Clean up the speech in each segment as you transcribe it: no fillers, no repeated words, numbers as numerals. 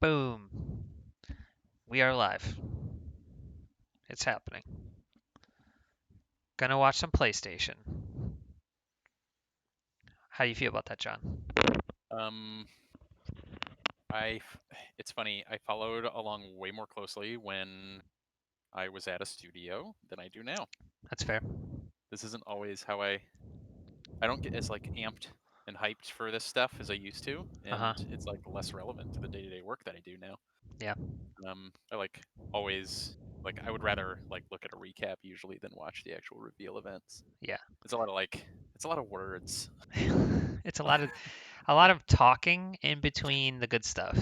Boom. We are live. It's happening. Gonna watch some PlayStation. How do you feel about that, John? Um, it's funny. I followed along way more closely when I was at a studio than I do now. That's fair. This isn't always how I don't get as like amped and hyped for this stuff as I used to, Uh-huh. and it's like less relevant to the day-to-day work that I do now. Yeah. I like always like I would rather like look at a recap usually than watch the actual reveal events. Yeah. It's a lot of words. It's a lot of talking in between the good stuff.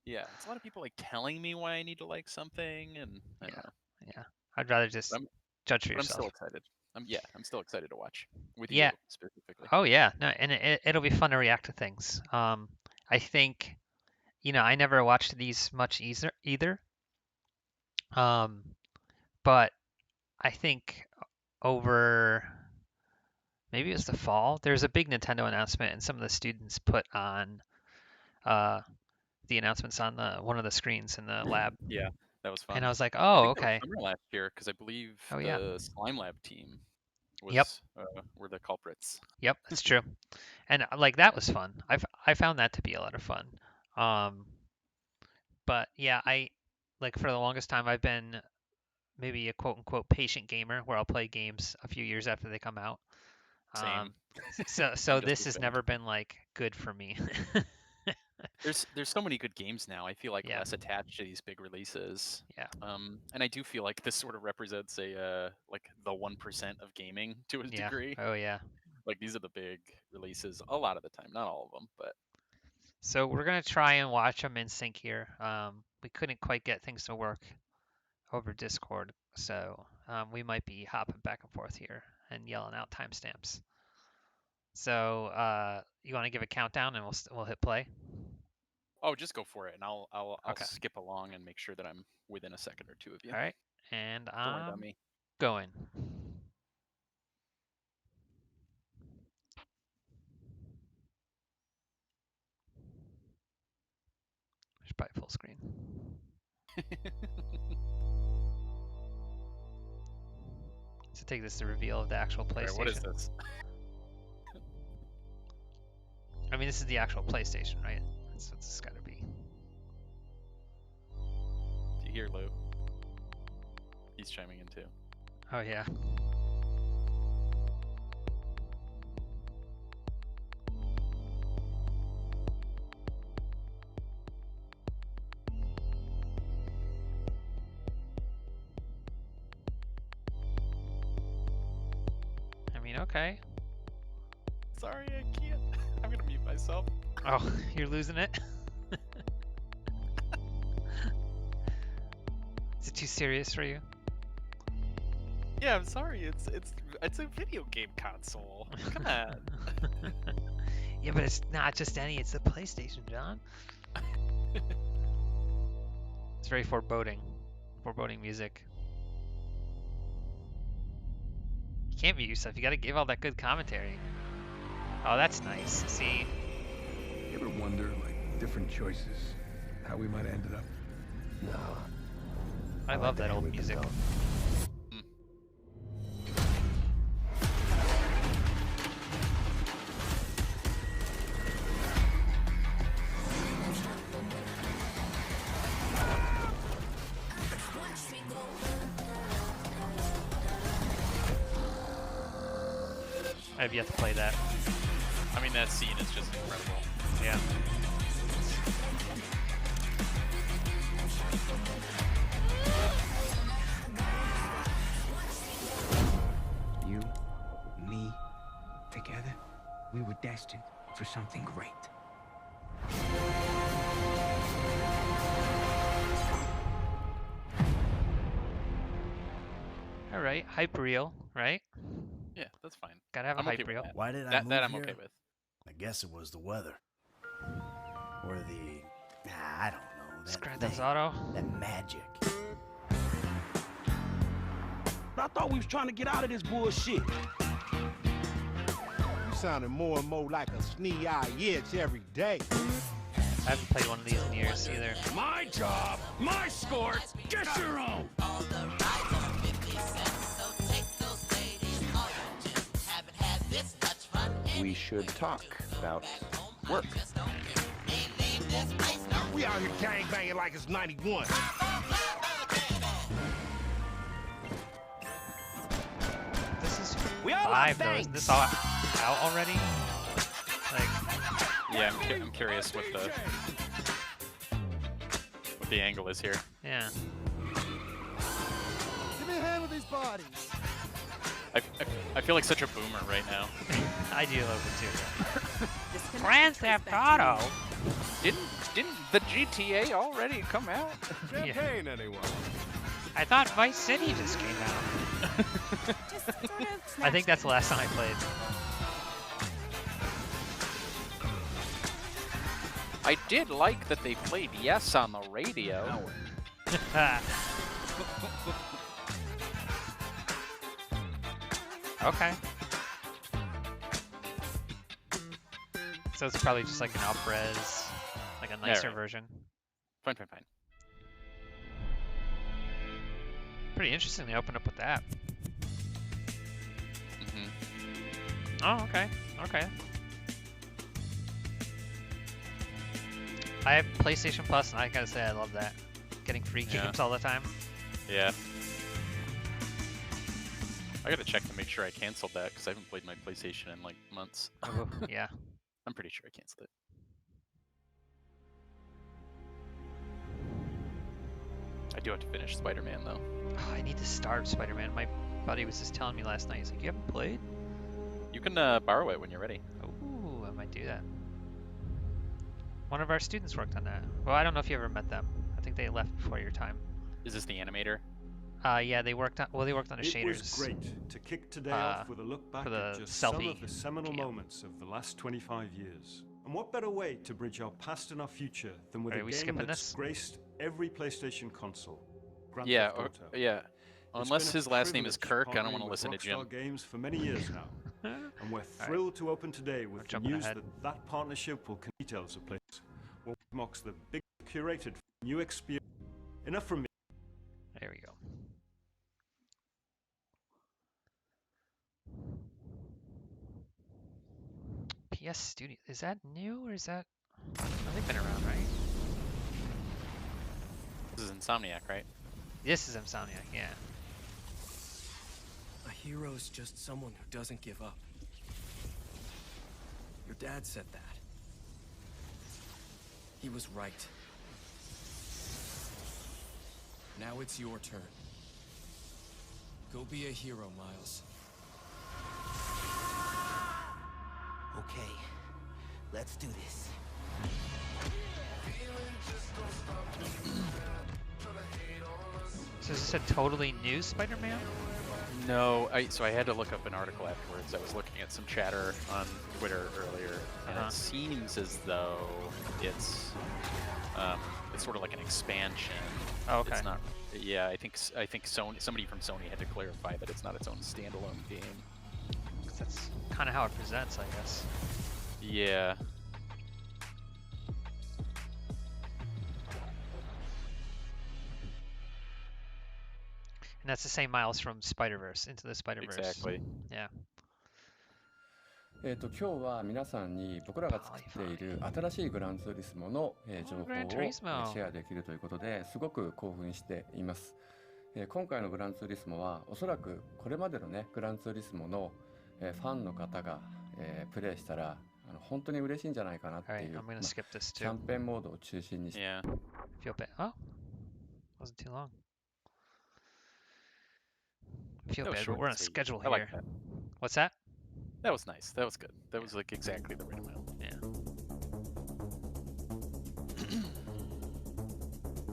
Yeah, it's a lot of people like telling me why I need to like something, and I Yeah. don't know. Yeah. I'd rather just But judge for I'm still yourself. excited. I'm still excited to watch with Yeah. you specifically. Oh yeah. No, and it'll be fun to react to things. I think, I never watched these much either. Um, but I think over maybe it was the fall. There was a big Nintendo announcement, and some of the students put on uh, the announcements on the one of the screens in the lab, Yeah, that was and fun. I was like, I "Oh, think that was okay, summer last year because I believe oh yeah, the Slime Lab team yep, were the culprits. yep, that's true." And like that was fun. I found that to be a lot of fun. Um, but yeah, I like for the longest time I've been maybe a quote unquote patient gamer where I'll play games a few years after they come out. Um, Same. so I'm just this as has bad. never been like good for me. There's so many good games now. I feel like Yeah, less attached to these big releases. yeah, And I do feel like this sort of represents a like the 1% of gaming to a yeah. degree. Oh yeah. Like these are the big releases a lot of the time, not all of them, but So we're gonna try and watch them in sync here. We couldn't quite get things to work over Discord, so we might be hopping back and forth here and yelling out timestamps. So you want to give a countdown and we'll hit play? oh, just go for it, and I'll Okay. skip along and make sure that I'm within a second or two of you. All right. And Don't worry about I'm me. going. Just by full screen. So take this to reveal of the actual All right, what is PlayStation. this? I mean, this is the actual PlayStation, right? That's what it's got to be. Do you hear Lou? He's chiming in too. Oh yeah. I mean, okay. Sorry, I can't. I'm gonna mute myself. Oh, you're losing it? Is it too serious for you? Yeah, I'm sorry. It's a video game console. Come on. Yeah, but it's not just any, it's the PlayStation, John. It's very foreboding. Foreboding music. You can't mute yourself. You gotta give all that good commentary. Oh, that's nice. See? You ever wonder, like, different choices, how we might have ended up? No. I love that old music. I have yet to play that. I mean, that scene is just incredible. Yeah. You, me, together, we were destined for something great. All right. Hype reel, right? Yeah, that's fine. Gotta have a I'm okay hype with reel. that. Why did I That move that I'm here? okay with. I guess it was the weather. Or I don't know, that Grand thing, Theft Auto. that magic. I thought we was trying to get out of this bullshit. You sounding more and more like a snee-eye itch every day. I haven't played one of these in years either. My job, my sport, get your own. We should talk about work. We out here gangbanging like it's 91. This is We all 5 have though. banks. Isn't this all out already? Like, Yeah, I'm curious what the angle is here. yeah. Give me a hand with these bodies. I feel like such a boomer right now. I do a little bit too. Grand Theft Auto. Didn't the GTA already come out? Champagne, anyone? I thought Vice City just came out. Just sort of I think that's the last time I played. I did like that they played Yes on the radio. Okay. So it's probably just like an up-res, like a nicer right. version. Fine. Pretty interesting they opened up with that. Hmm. Oh, okay. Okay. I have PlayStation Plus, and I gotta say I love that. Getting free Yeah. games all the time. Yeah. I gotta check to make sure I canceled that because I haven't played my PlayStation in like months. Yeah. I'm pretty sure I canceled it. I do have to finish Spider-Man though. Oh, I need to start Spider-Man. My buddy was just telling me last night. He's like, "You haven't played?" You can borrow it when you're ready. Ooh, I might do that. One of our students worked on that. Well, I don't know if you ever met them. I think they left before your time. Is this the animator? Yeah, they worked on. Well, they worked on the It shaders. was great to kick today off with a look back for at the just some selfie of the seminal cam. moments of the last 25 years. And what better way to bridge our past and our future than with Are a we game skipping that's this? graced every PlayStation console? Grand Yeah, Theft Auto. yeah. It's Unless been a his last name is privilege Kirk, I don't partnering want to with listen to Jim. Rockstar Games for many years now, and we're thrilled to open today with the jumping news ahead. that partnership will continue details of place. What marks the big curated new experience. Enough from me. There we go. PS Studio. Is that new or is that? Oh, they've been around, right? This is Insomniac, right? This is Insomniac, yeah. A hero's just someone who doesn't give up. Your dad said that. He was right. Now it's your turn. Go be a hero, Miles. Okay, let's do this. So is this a totally new Spider-Man? No, so I had to look up an article afterwards. I was looking at some chatter on Twitter earlier, and it seems as though it's sort of like an expansion. Oh, okay. It's not. Yeah, I think Sony, somebody from Sony had to clarify that it's not its own standalone game. 'Cause that's kind of how it presents, I guess. Yeah. And that's the same Miles from Spider-Verse, Into the Spider-Verse. Exactly. Yeah. 今日は皆さんに僕らが作っている新しいグランツーリスモの情報をシェアできるということですごく興奮しています。今回のグランツーリスモはおそらくこれまでのねグランツーリスモのファンの方がプレイしたら本当に嬉しいんじゃないかなっていうキャンペーンモードを中心にして。Feel bad. Oh, wasn't too long. Feel bad, but we're on a schedule here. I like that. What's that? That was nice. That was good. That was like exactly the right amount. Yeah.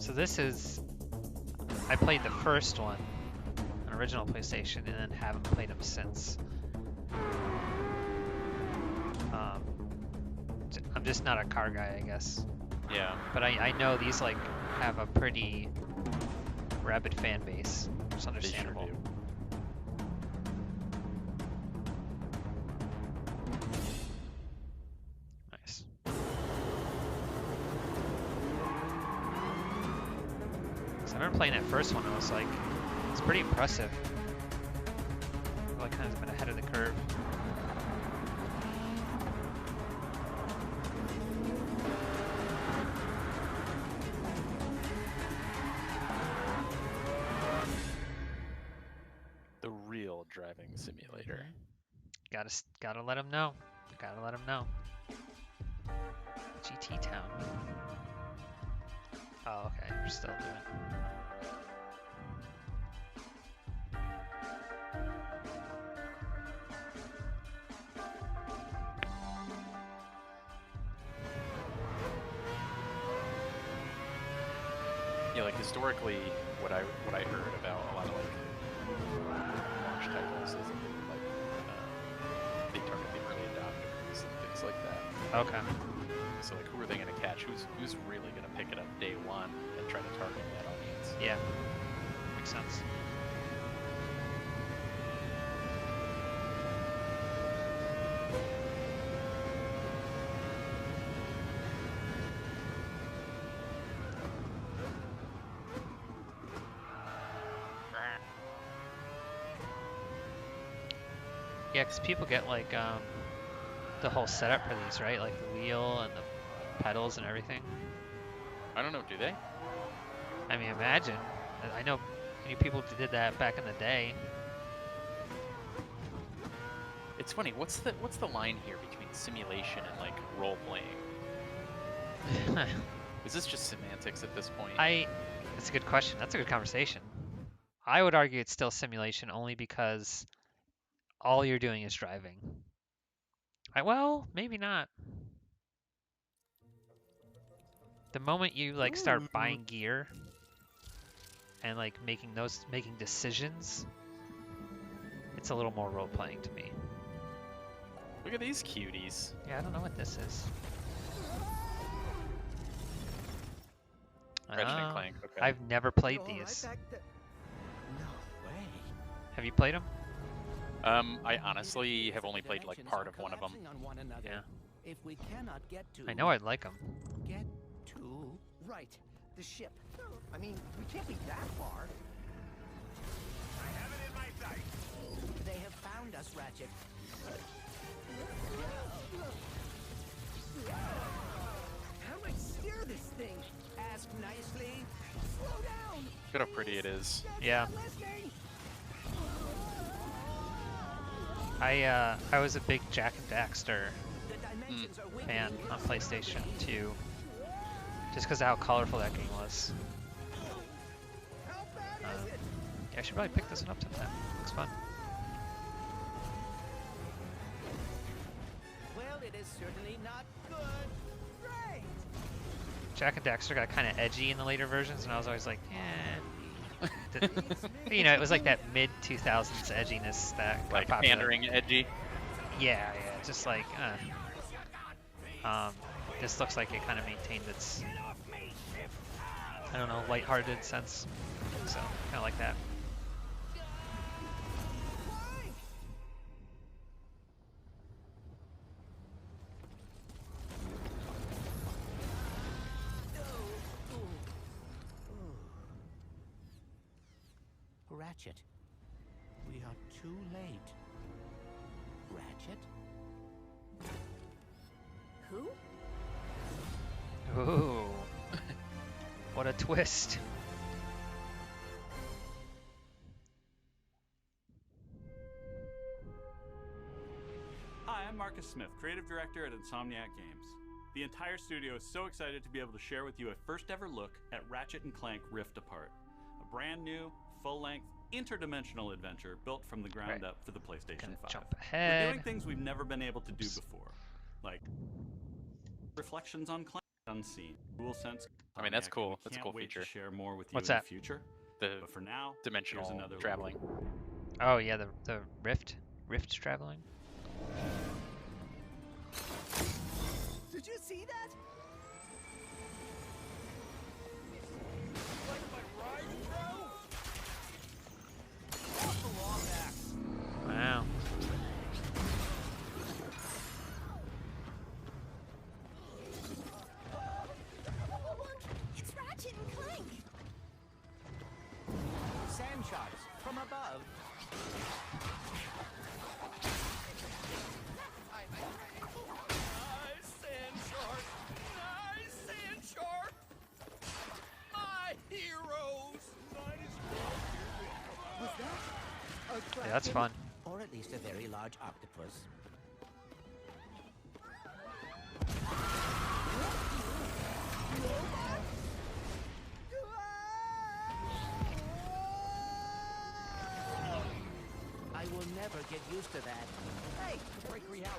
So this is, I played the first one on original PlayStation and then haven't played them since. I'm just not a car guy, I guess. Yeah. But I know these like have a pretty rabid fan base. It's understandable. They sure do. remember playing that first one. It was like, it's pretty impressive. Like kind of been ahead of the curve. The real driving simulator. Gotta let them know. Gotta let them know. GT Town. Oh, okay. We're still doing. Yeah, like historically, what I heard about a lot of like launch titles is that they target the early adopters and things like that. Okay. So like, who are they going to catch? Who's really going to pick it up day one and try to target that audience? Yeah. Makes sense. Yeah, because people get like the whole setup for these, right? Like the wheel and the pedals and everything. I don't know, do they? I mean, imagine. I know many people did that back in the day. It's funny. What's the line here between simulation and like role playing? Is this just semantics at this point? That's a good question. That's a good conversation. I would argue it's still simulation only because all you're doing is driving. Well, maybe not. The moment you like start buying gear and like making decisions, it's a little more role playing to me. Look at these cuties. Yeah, I don't know what this is. Ratchet and Clank. Okay. I've never played these. No way. Have you played them? I honestly have only played like part of one of them. Yeah. If we cannot get to I know I'd like them. get to right, the ship. I mean, we can't be that far. I have it in my sight. They have found us, Ratchet. How do I steer this thing? Ask nicely. Slow down. Look at how pretty it is. Yeah. I was a big Jak and Daxter fan on PlayStation 2, just because of how colorful that game was. Yeah, I should probably pick this one up sometime. Looks fun. Well, it is certainly not good. Right. Jak and Daxter got kind of edgy in the later versions, and I was always like, eh. You know, it was like that mid 2000s edginess that got Like popular. pandering, edgy. Yeah, just like, this looks like it kind of maintained its, I don't know, lighthearted sense. So, kind of like that. Ratchet, we are too late. Ratchet? Who? Ooh. What a twist. Hi, I'm Marcus Smith, creative director at Insomniac Games. The entire studio is so excited to be able to share with you a first ever look at Ratchet & Clank Rift Apart, a brand new, full-length, interdimensional adventure built from the ground up for the PlayStation 5. Jump ahead. We're doing things we've never been able to do before, like reflections on Clank Unseen, DualSense. I mean, that's cool. That's a Can't cool wait feature. to share more with you What's in that? the future. The But for now, dimensional here's another traveling. Oh yeah, the rift traveling. Did you see that? Wow. It's Ratchet and Clank. Yeah, that's fun. Or at least a very large octopus. I will never get used to that. Hey, break reality.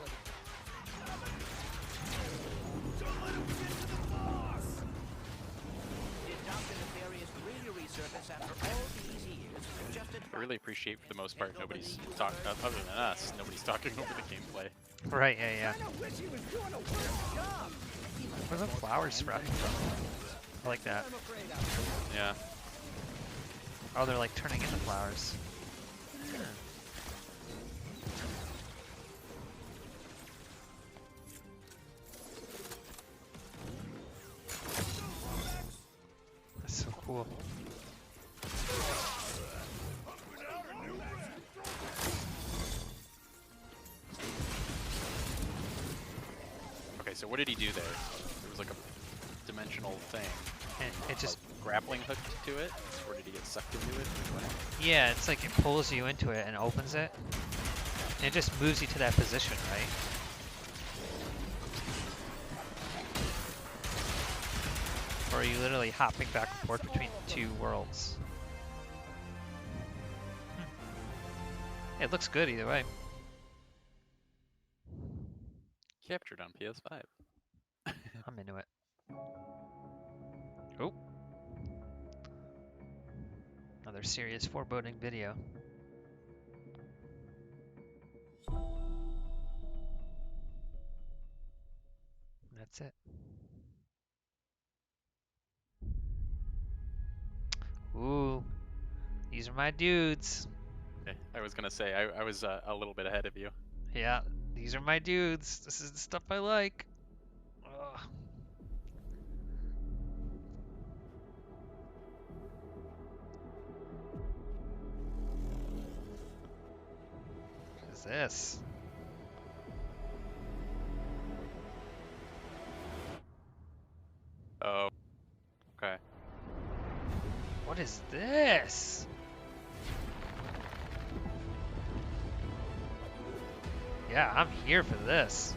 Don't let him get to the boss! Dr. Nefarious really resurfaced after all these years. Just I really appreciate, for the most part, nobody's talking, other than us, nobody's talking over the gameplay. Right, yeah. I wish he was doing a worse job. Where are the flowers sprouting from? I like that. Yeah. Oh, they're like turning into flowers. Hmm. That's so cool. Okay, so what did he do there? There was like a dimensional thing. And it just grappling hooked to it, or did he get sucked into it? Yeah, it's like it pulls you into it and opens it. And it just moves you to that position, right? Or are you literally hopping back and forth between two worlds? It looks good either way. Captured on PS5. I'm into it. Oh. Another serious foreboding video. That's it. Ooh. These are my dudes. I was gonna say, I was a little bit ahead of you. Yeah, these are my dudes. This is the stuff I like. Ugh. What is this? Oh. Okay. What is this? Yeah, I'm here for this.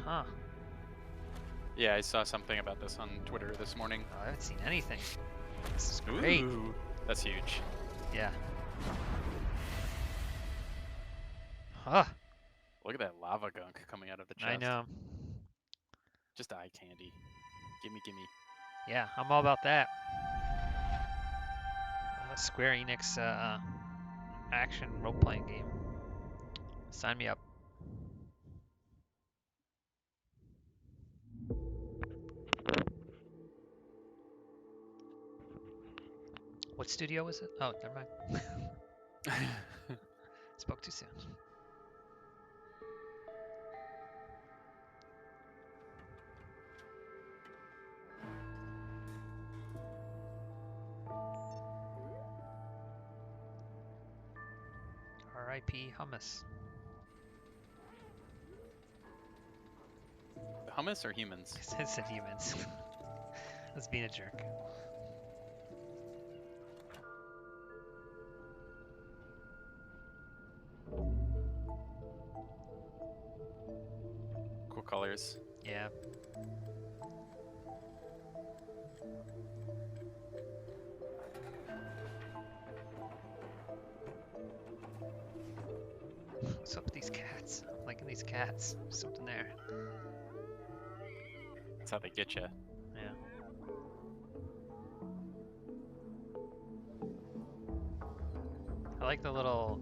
Huh. Yeah, I saw something about this on Twitter this morning. Oh, I haven't seen anything. This is great. Ooh, that's huge. Yeah. Huh. Look at that lava gunk coming out of the chest. I know. Just eye candy. Gimme, gimme. Yeah, I'm all about that. Square Enix action role-playing game. Sign me up. What studio was it? Oh, never mind. Spoke too soon. R.I.P. Hummus. Hummus or humans? I said humans. I was being a jerk. Cool colors. Yeah. What's up with these cats? I'm liking these cats. There's something there. That's how they get you. Yeah. I like the little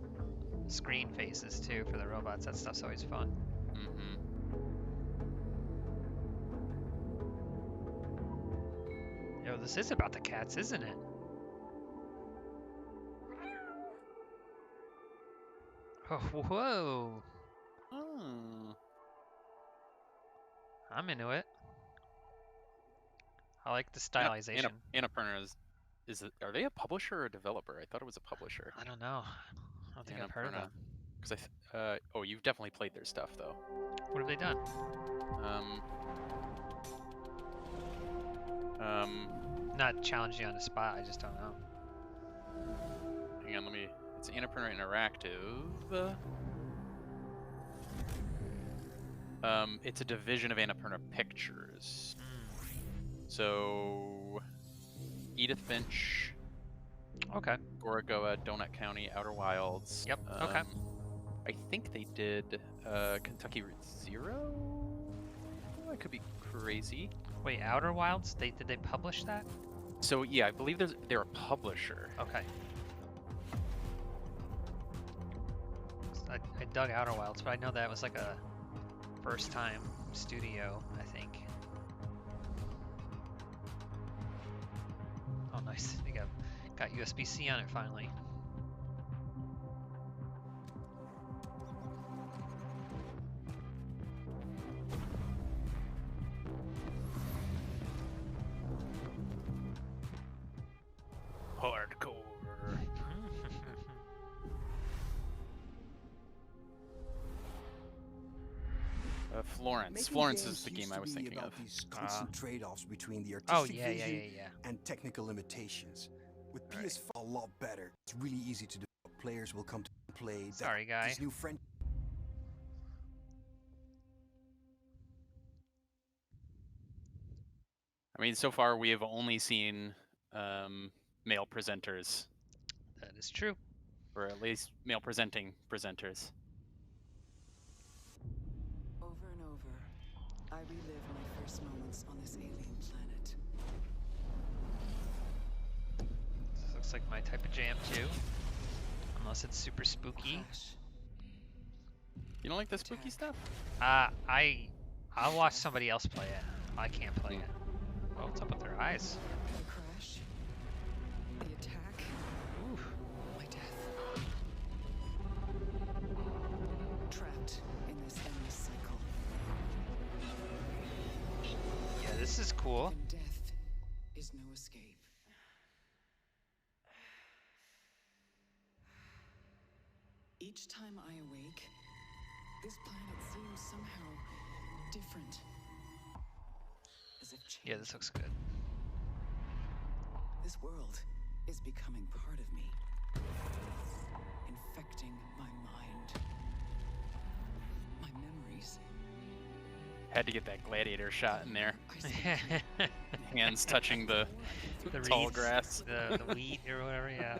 screen faces too for the robots. That stuff's always fun. Mm-hmm. Yo, this is about the cats, isn't it? Oh, whoa. Oh. I'm into it. I like the stylization. Annapurna are they a publisher or a developer? I thought it was a publisher. I don't know. I don't think I've heard of them. Because oh, you've definitely played their stuff though. What have they done? Um. Not challenging on the spot. I just don't know. Annapurna Interactive. It's a division of Annapurna Pictures. So, Edith Finch. Okay. Gorogoa, Donut County, Outer Wilds. Yep. Okay. I think they did Kentucky Route Zero. I could be crazy. Wait, Outer Wilds? Did they publish that? So yeah, I believe they're a publisher. Okay. I dug Outer Wilds, but I know that was like a first time studio, I think. Oh, nice. They got USB-C on it finally. Hardcore. Florence. Florence is the game I was thinking of. These constant trade-offs between the oh, artistic yeah, vision yeah. and technical limitations. With PS5 a lot better, it's really easy to do. Players will come to play. Sorry, guy. This new friend. I mean, so far we have only seen male presenters. That is true. Or at least male presenting presenters. Over and over, I relive my first moments on this alien planet. This looks like my type of jam too. Unless it's super spooky. You don't like the spooky stuff? I'll watch somebody else play it. I can't play it. Well, what's up with their eyes? The crash. The attack. Ooh. My death. Trapped in this endless cycle. Yeah, this is cool. And death is no escape. Each time I awake, this planet seems somehow different. As if changed. Yeah, this looks good. This world is becoming part of me, infecting my mind, my memories. Had to get that gladiator shot in there. Hands touching the tall reeds, grass. The wheat or whatever, yeah.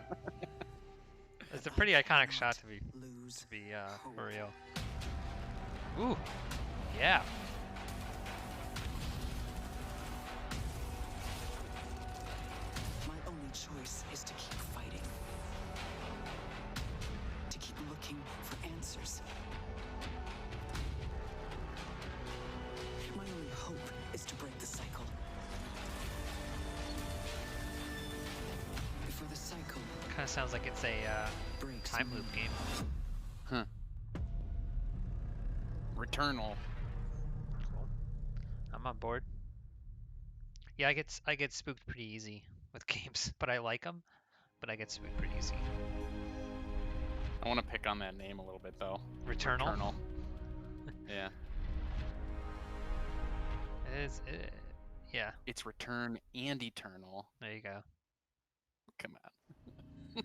It's a pretty iconic shot to be for real. Ooh, yeah. My only choice is to keep fighting. To keep looking for answers. My only hope is to break the cycle. Before the cycle Kind of sounds like it's a time loop game. Huh. Returnal. Cool. I'm on board. Yeah, I get spooked pretty easy with games, but I like them. But I get spooked pretty easy. I want to pick on that name a little bit though. Returnal. Returnal. Yeah. It is. Yeah. It's Return and Eternal. There you go. Come on. I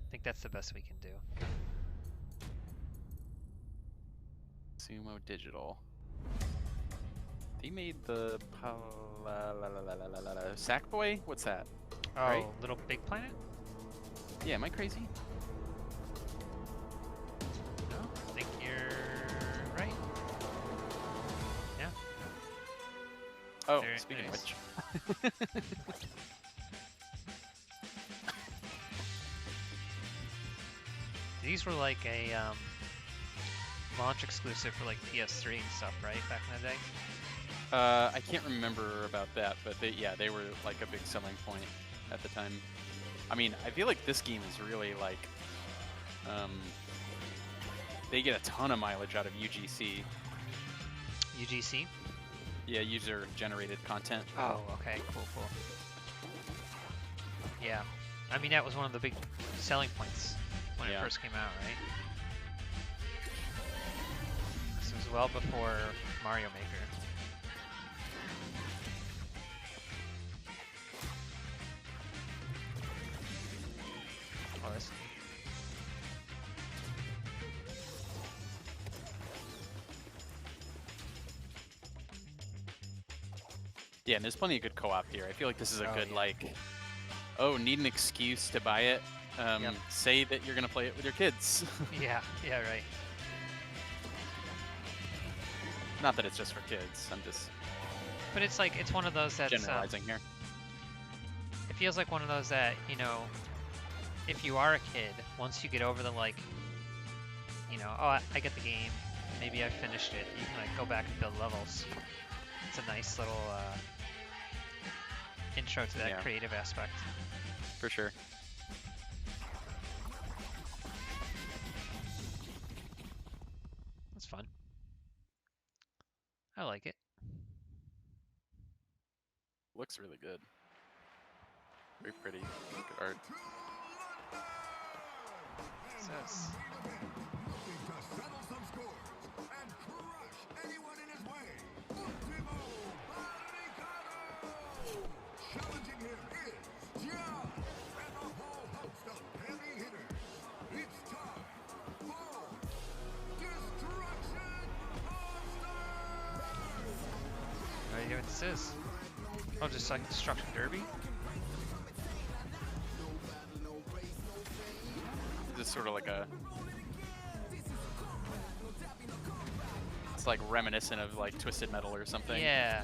think that's the best we can do. Sumo Digital. They made the Sackboy? What's that? Oh, right? Little Big Planet? Yeah, am I crazy? No, I think you're right. Yeah. Oh, Very speaking nice. of which. These were like a launch exclusive for like PS3 and stuff, right? Back in the day. I can't remember about that, but they were like a big selling point at the time. I mean, I feel like this game is really like, they get a ton of mileage out of UGC. UGC? Yeah, user-generated content. Oh, okay, cool. Yeah, I mean that was one of the big selling points when it first came out, right? This was well before Mario Maker. Oh, this Yeah, and there's plenty of good co-op here. I feel like this is a good yeah. like, oh, need an excuse to buy it. Say that you're gonna play it with your kids. Yeah, right. Not that it's just for kids. I'm just. But it's like it's one of those that's generalizing here. It feels like one of those that, you know, if you are a kid, once you get over the like, you know, oh, I get the game, maybe I finished it, you can like go back and build levels. It's a nice little intro to that creative aspect. For sure. That's fun. I like it. Looks really good. Very pretty. Good art. Says. Challenging him is Gian and a whole host of heavy hitters. It's time for Destruction All-Stars! What do you know what this is? Oh, just like Destruction Derby? This is sort of like a. It's like reminiscent of like Twisted Metal or something. Yeah.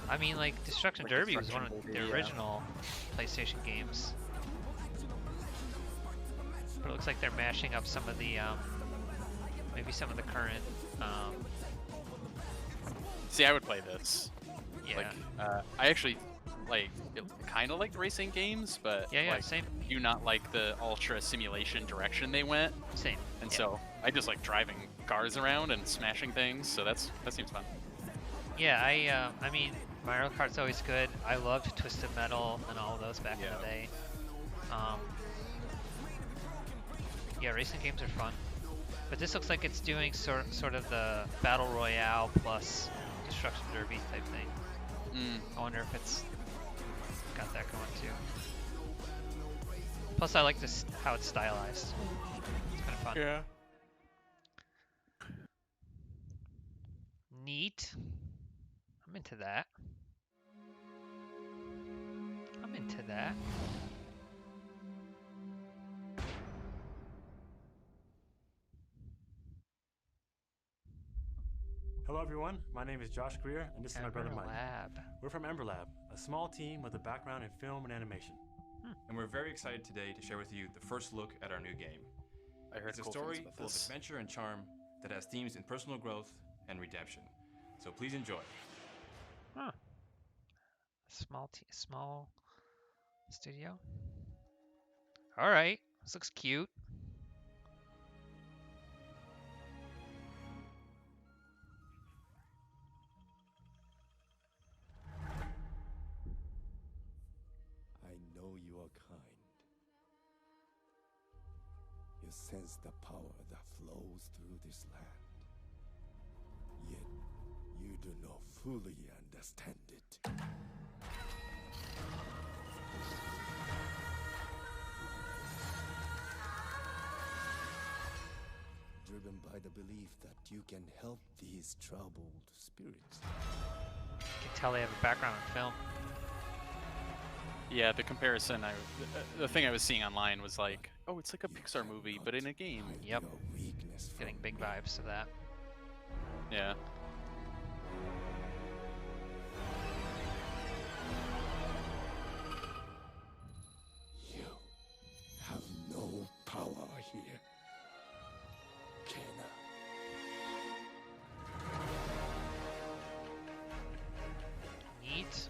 I mean, like Destruction Like Derby was one of Destruction the Derby, original PlayStation games. But it looks like they're mashing up some of the, maybe some of the current. See, I would play this. Yeah. Like, I actually like kind of like racing games, but like, same. do not like the ultra simulation direction they went. Same. And so I just like driving cars around and smashing things. So that seems fun. Yeah, I mean, Mario Kart's always good. I loved Twisted Metal and all of those back in the day. Yeah, racing games are fun. But this looks like it's doing sort of the Battle Royale plus Destruction Derby type thing. I wonder if it's got that going too. Plus, I like this how it's stylized. It's kind of fun. Yeah. Neat. I'm into that. I'm into that. Hello everyone, my name is Josh Greer, and this is my brother Mike. Lab. We're from Ember Lab, a small team with a background in film and animation. And we're very excited today to share with you the first look at our new game. I heard it's a cool story things about full of this. adventure and charm that has themes in personal growth and redemption. So please enjoy. Huh. Small studio. All right, this looks cute. I know you are kind. You sense the power that flows through this land. Yet, you do not fully understand it. Driven by the belief that you can help these troubled spirits. You can tell they have a background in film. Yeah, the comparison, the thing I was seeing online was like, oh, it's like a Pixar movie, but in a game. Yep. Getting big vibes of that. Yeah. You have no power here, Kena. Neat.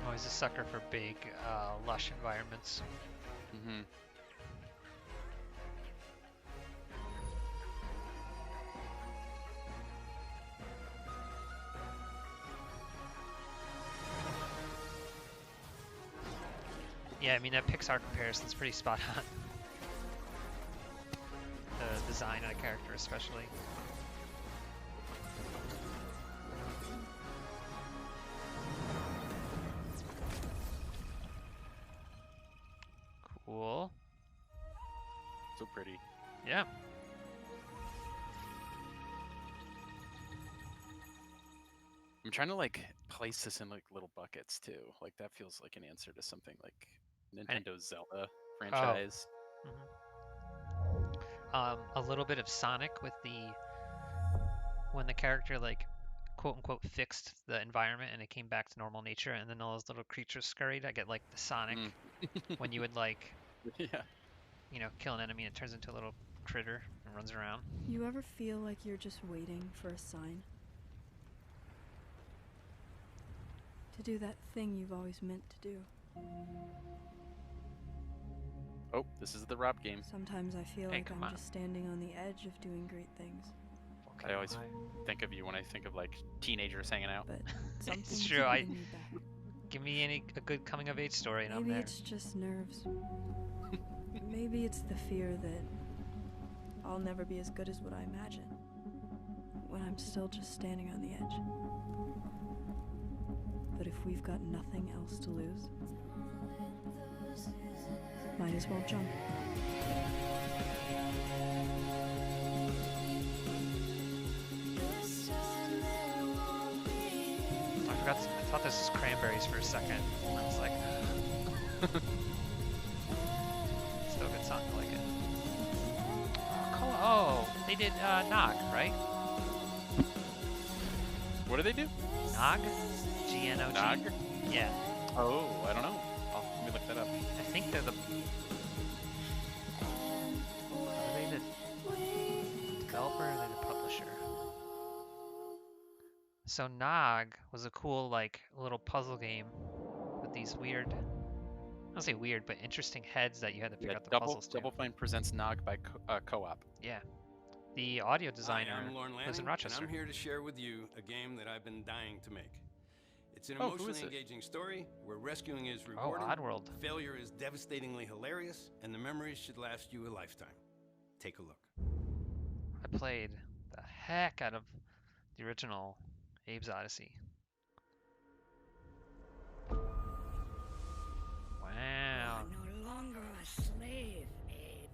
Always a sucker for big, lush environments. Mm-hmm. Yeah, I mean that Pixar comparison's pretty spot on. The design of the character especially. Cool. So pretty. Yeah. I'm trying to like place this in like little buckets too. Like that feels like an answer to something like Nintendo's Zelda franchise. A little bit of Sonic with when the character like quote unquote fixed the environment and it came back to normal nature, and then all those little creatures scurried. I get like the Sonic when you would like kill an enemy and it turns into a little critter and runs around. You ever feel like you're just waiting for a sign? To do that thing you've always meant to do. Oh, this is the Rob game. Sometimes I feel like I'm just standing on the edge of doing great things. I always think of you when I think of like teenagers hanging out. But it's true. Give me a good coming of age story and I'm there. Maybe it's just nerves. Maybe it's the fear that I'll never be as good as what I imagine when I'm still just standing on the edge. But if we've got nothing else to lose, might as well jump. I thought this was Cranberries for a second. I was like, still a good song. I like it. Oh, they did Nog, right? What do they do? Nog? G-N-O-G? Nog? Yeah. Oh, I don't know. Let me look that up. I think they're are they the developer or are they the publisher? So Nog was a cool like little puzzle game with these weird, I don't say weird, but interesting heads that you had to figure out the puzzles to. Double Fine presents Nog by Co-op. Yeah. The audio designer Hi, I'm Lorne lives in Lanning, Rochester. and I'm here to share with you a game that I've been dying to make. It's an emotionally engaging story where rescuing is rewarding, Oddworld. failure is devastatingly hilarious, and the memories should last you a lifetime. Take a look. I played the heck out of the original Abe's Odyssey. Wow. You're no longer a slave, Abe.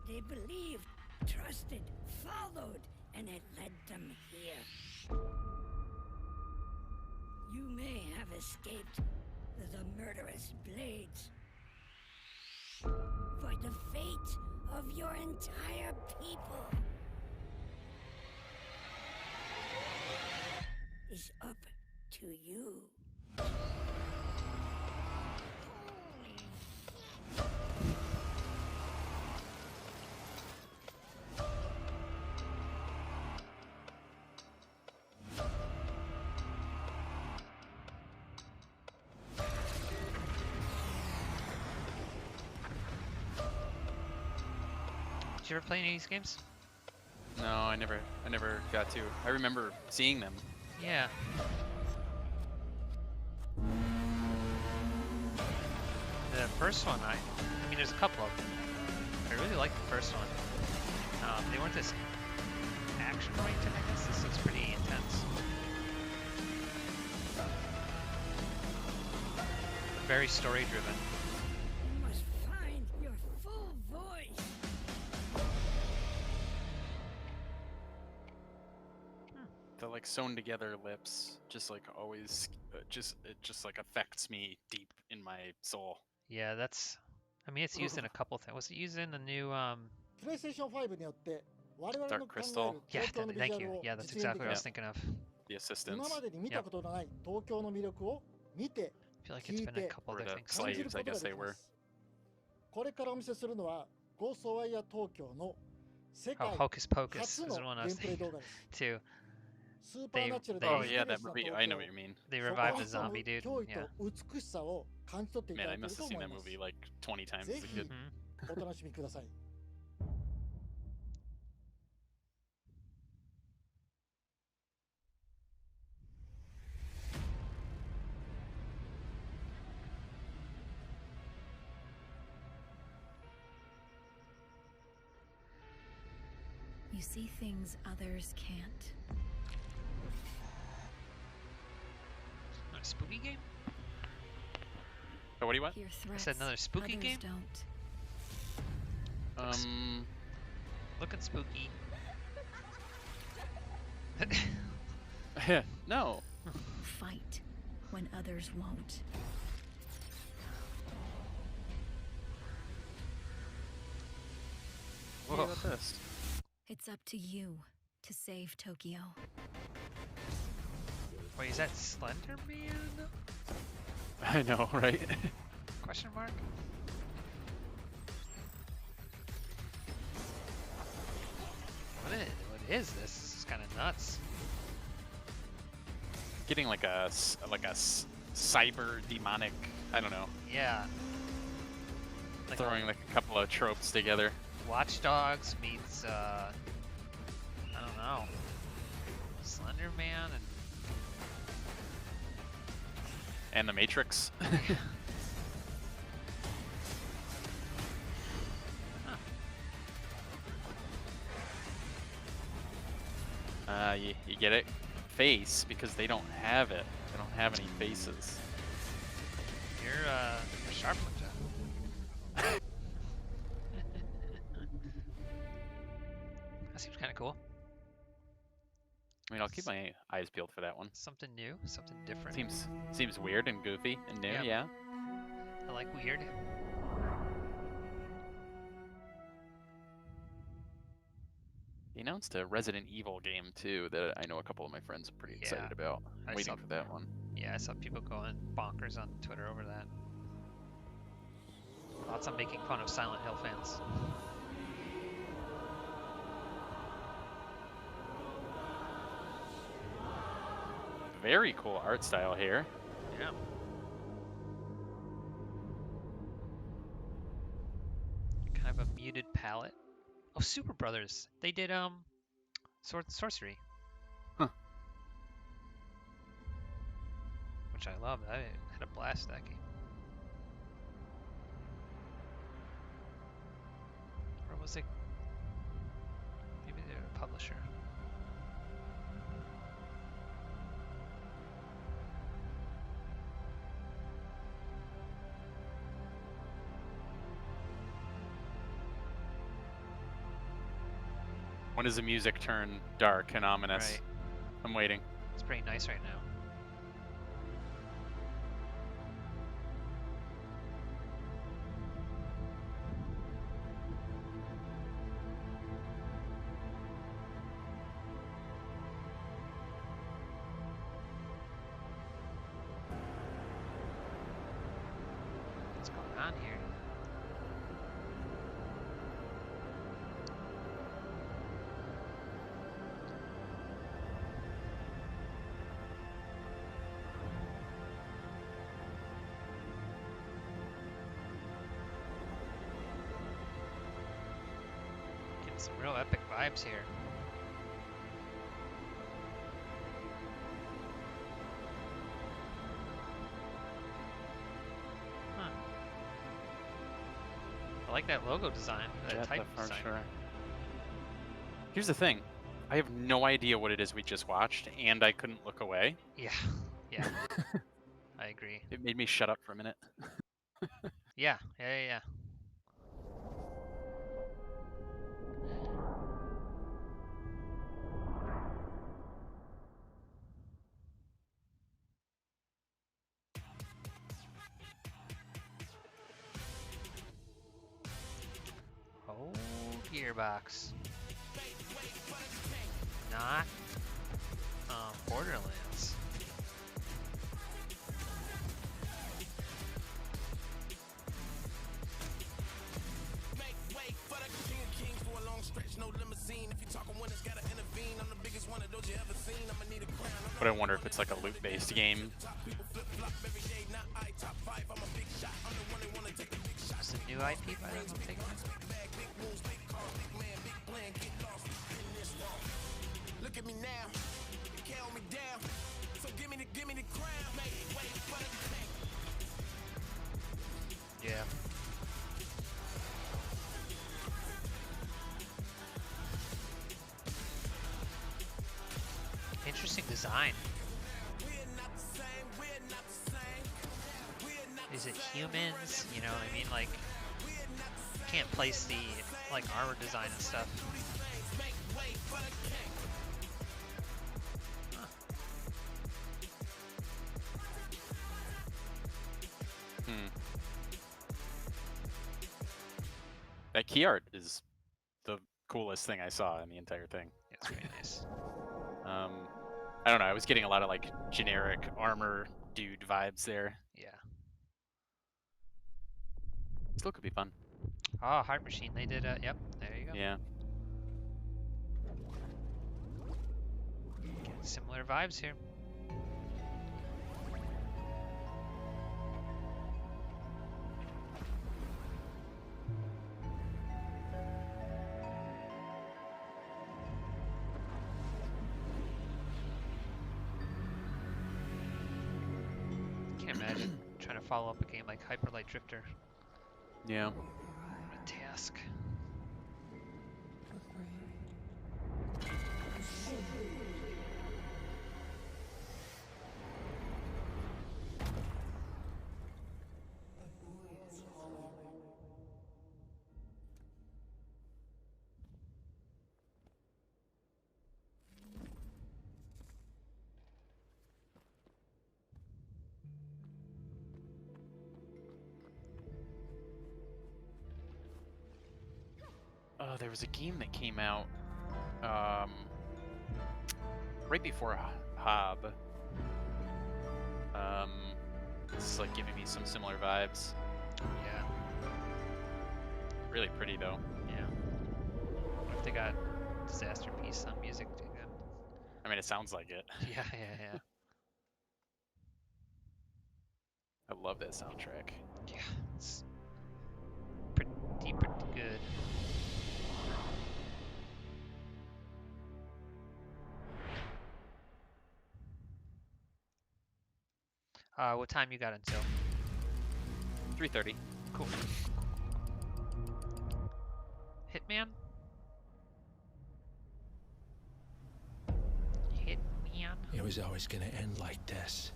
They believed, trusted, followed, and it led them here. You may have escaped the murderous blades, for the fate of your entire people is up to you. Did you ever play any of these games? No, I never got to. I remember seeing them. Yeah. The first one, I mean, there's a couple of them. I really liked the first one. They weren't this action-oriented, I guess. This looks pretty intense. Very story-driven. You must find your full voice. The like sewn together lips just like always it just like affects me deep in my soul. Yeah, that's, I mean, it's used in a couple things. Was it used in the new Dark Crystal? Yeah, thank you. Yeah, that's exactly what I was thinking of. The Assistants. Yep. I feel like it's been a couple Or other the things. slaves, I guess they were. Oh, Hocus Pocus is the one I was thinking too. Oh yeah, that movie. I know what you mean. They revived the zombie dude. Yeah. Man, I must have seen that movie like 20 times as a kid. You see things others can't. Not a spooky game? Oh, what do you want? I said another spooky game? Don't. Looking spooky. No. Fight when others won't. What about this? It's up to you to save Tokyo. Wait, is that Slender Man? I know, right? Question mark? What is this? This is kind of nuts. Getting like a cyber demonic, I don't know. Yeah. Like Throwing like a couple of tropes together. Watch Dogs meets I don't know, Slender Man and The Matrix. You get it? Face, because they don't have it. They don't have any faces. You're sharp with that. That seems kind of cool. I mean, I'll keep my eyes peeled for that one. Something new, something different. Seems weird and goofy and new, yeah. I like weird. They announced a Resident Evil game too that I know a couple of my friends are pretty excited about. I'm waiting for that one. Yeah, I saw people going bonkers on Twitter over that. Lots of making fun of Silent Hill fans. Very cool art style here. Yeah. Kind of a muted palette. Oh, Super Brothers. They did Sword and Sorcery. Huh. Which I loved. I had a blast that game. Or was it? Maybe they're a publisher. When does the music turn dark and ominous? Right. I'm waiting. It's pretty nice right now. What's going on here? Some real epic vibes here. Huh. I like that logo design, that type design. Sure. Here's the thing. I have no idea what it is we just watched, and I couldn't look away. Yeah, yeah. I agree. It made me shut up for a minute. Yeah. Oh, Gearbox. Not Borderlands. But I wonder if it's like a loot-based game. It's a new IP by them, I'm taking it. Look at me now, you can't hold me down. So give me the crown. Wait for the Yeah. Interesting design. Is it humans? You know what I mean? Like, can't place the like armor design and stuff. That key art is the coolest thing I saw in the entire thing. It's really nice. I don't know. I was getting a lot of like generic armor dude vibes there. Yeah. Still could be fun. Oh, Heart Machine. They did. Yep. There you go. Yeah. Getting similar vibes here. Can't imagine trying to follow up a game like Hyper Light Drifter. Yeah. What a task. There was a game that came out right before Hob. This is like giving me some similar vibes. Yeah. Really pretty though. Yeah. What if they got Disaster Piece on music too? I mean, it sounds like it. Yeah, yeah, yeah. I love that soundtrack. Yeah, it's pretty good. What time you got until? 3:30. Cool. Hitman? Hitman? It was always gonna end like this.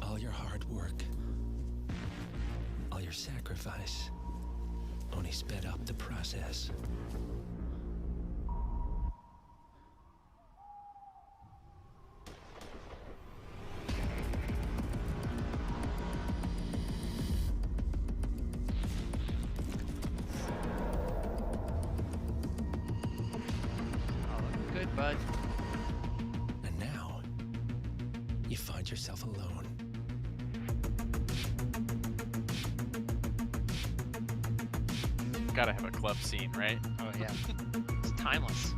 All your hard work, all your sacrifice, only sped up the process. Good, bud. And now, you find yourself alone. Gotta have a club scene, right? Oh yeah. It's timeless.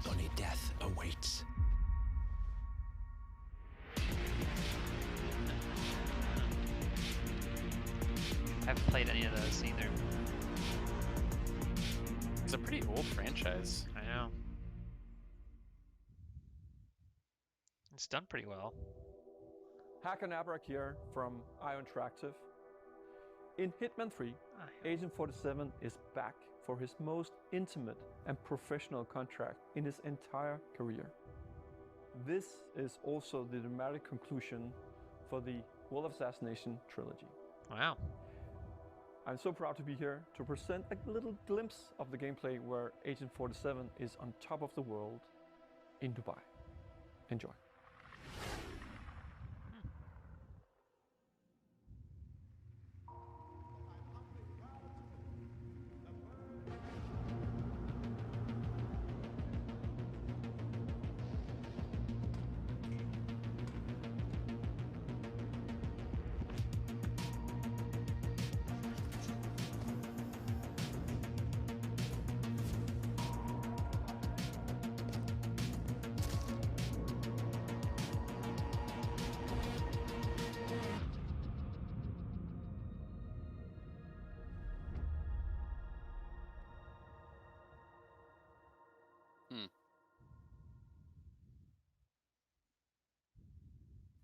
Only death awaits. I haven't played any of those either. It's a pretty old franchise. I know. It's done pretty well. Hakan Abrak here from IO Interactive. In Hitman 3, Agent 47 is back for his most intimate and professional contract in his entire career. This is also the dramatic conclusion for the World of Assassination trilogy. Wow. I'm so proud to be here to present a little glimpse of the gameplay where Agent 47 is on top of the world in Dubai. Enjoy.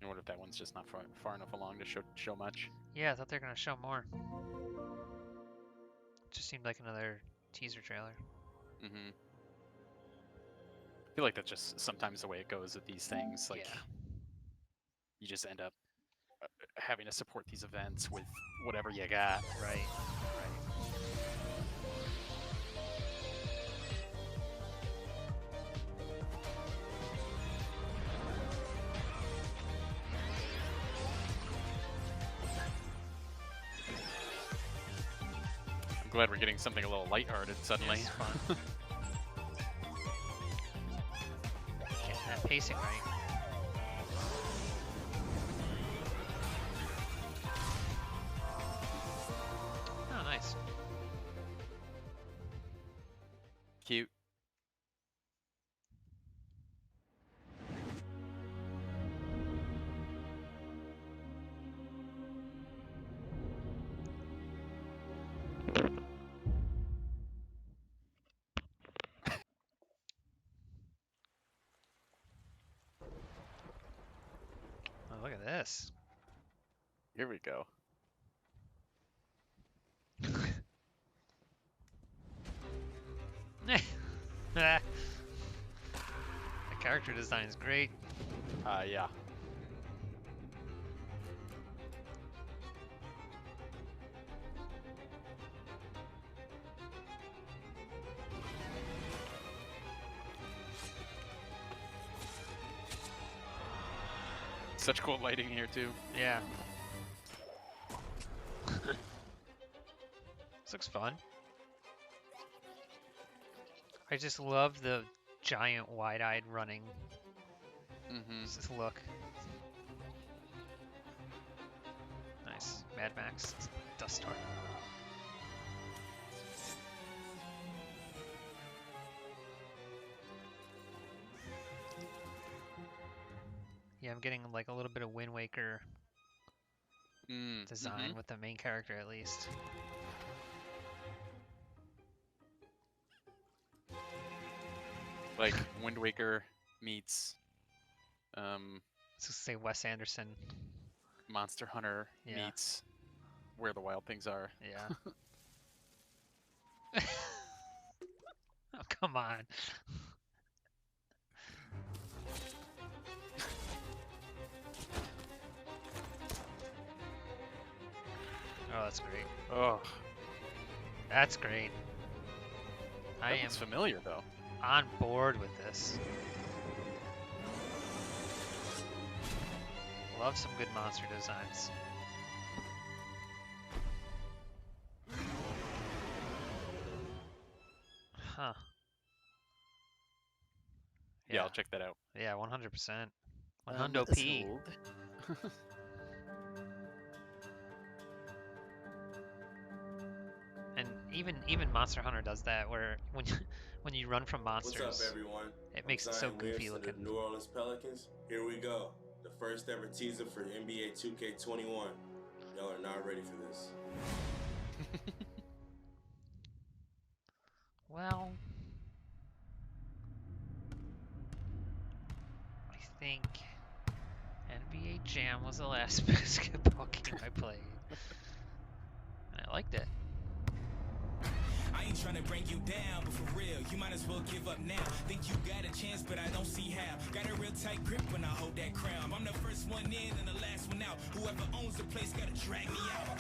I wonder if that one's just not far enough along to show much. Yeah, I thought they were gonna show more. Just seemed like another teaser trailer. Mm-hmm. I feel like that's just sometimes the way it goes with these things. Like, you just end up having to support these events with whatever you got. Right. glad we're getting something a little lighthearted suddenly. It's fun. Getting that pacing right. Oh, nice. Cute. Oh, look at this. Here we go. The character design is great. Yeah. Such cool lighting here too. Yeah. This looks fun. I just love the giant wide-eyed running. This look. Nice. Mad Max. Dust Star. Yeah, I'm getting like a little bit of Wind Waker design with the main character at least. Like Wind Waker meets Let's just say Wes Anderson. Monster Hunter meets Where the Wild Things Are. Yeah. Oh, come on. Oh, that's great. Oh, That's great. I am looks familiar though. on board with this. Love some good monster designs. Huh. Yeah, I'll check that out. Yeah, 100%. Um, Hundo P. And even Monster Hunter does that, where when you run from monsters, What's up, everyone? it makes it so goofy looking. The New Orleans Pelicans. Here we go. The first ever teaser for NBA 2K21. Y'all are not ready for this. Well, I think NBA Jam was the last basketball game I played. And I liked it. I ain't trying to bring you down, but for real, you might as well give up now. Think you got a chance, but I don't see how. Got a real tight grip when I hold that crown. I'm the first one in and the last one out. Whoever owns the place gotta drag me out.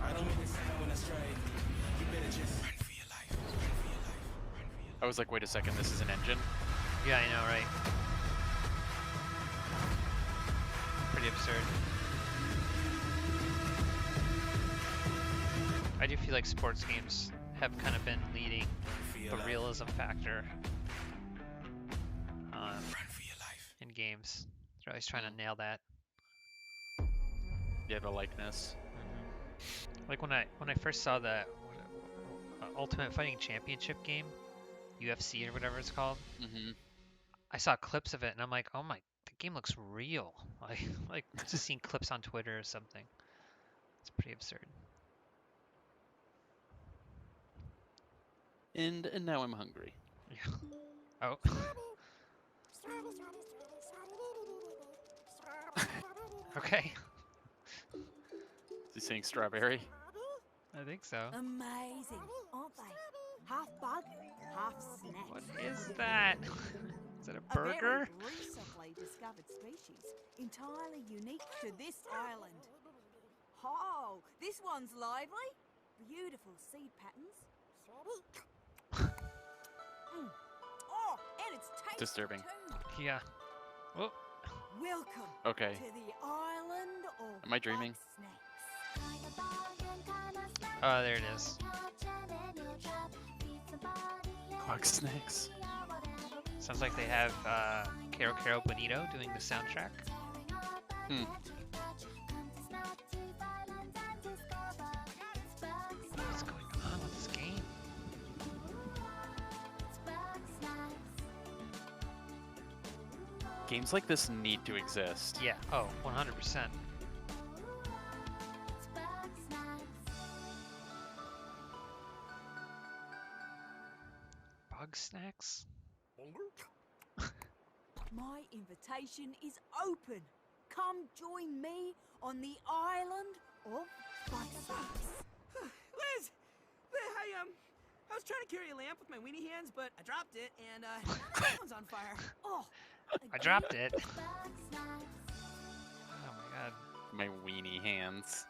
I don't mean to sound when I stray. You better just run for your life. Run for your life. Run for your life. I was like, wait a second, this is an engine? Yeah, I know, right? Pretty absurd. I do feel like sports games have kind of been leading the realism factor in games. They're always trying to nail that. Yeah, the likeness. Like when I first saw the Ultimate Fighting Championship game, UFC or whatever it's called, I saw clips of it and I'm like, oh my, the game looks real. Like just seeing clips on Twitter or something. It's pretty absurd. And now I'm hungry. Yeah. Oh. Okay. Is he saying strawberry? I think so. Amazing, aren't they? Half bug, half snack. What is that? Is it a burger? A very recently discovered species, entirely unique to this island. Oh, this one's lively. Beautiful seed patterns. Oh, and it's tasty Disturbing. too. Yeah. Oh. Welcome Okay. to the island of Am I dreaming? Oh, there it is. Bug Snacks. Sounds like they have Caro Caro Bonito doing the soundtrack. Hmm. What's going on with this game? Games like this need to exist. Yeah. Oh, 100%. Bug Snacks? My invitation is open. Come join me on the island of Bugsnax. Liz! I was trying to carry a lamp with my weenie hands, but I dropped it, and now my phone's on fire. Oh, I dropped it. Oh my god. My weenie hands.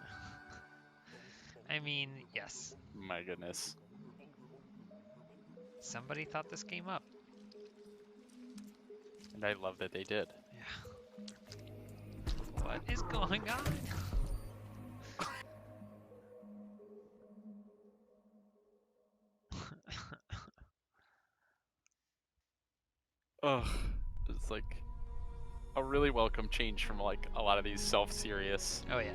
I mean, yes. My goodness. Somebody thought this game up. And I love that they did. Yeah. What is going on? Ugh. It's like a really welcome change from like a lot of these self-serious Oh yeah.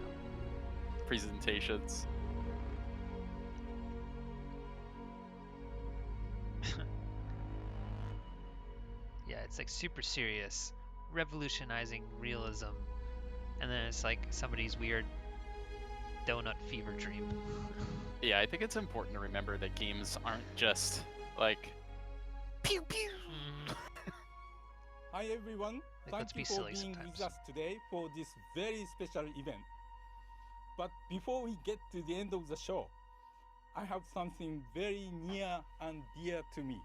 presentations. Yeah, it's like super serious, revolutionizing realism, and then it's like somebody's weird donut fever dream. Yeah, I think it's important to remember that games aren't just like pew pew. Hi everyone, Like, thank you for being with us today for this very special event. But before we get to the end of the show, I have something very near and dear to me.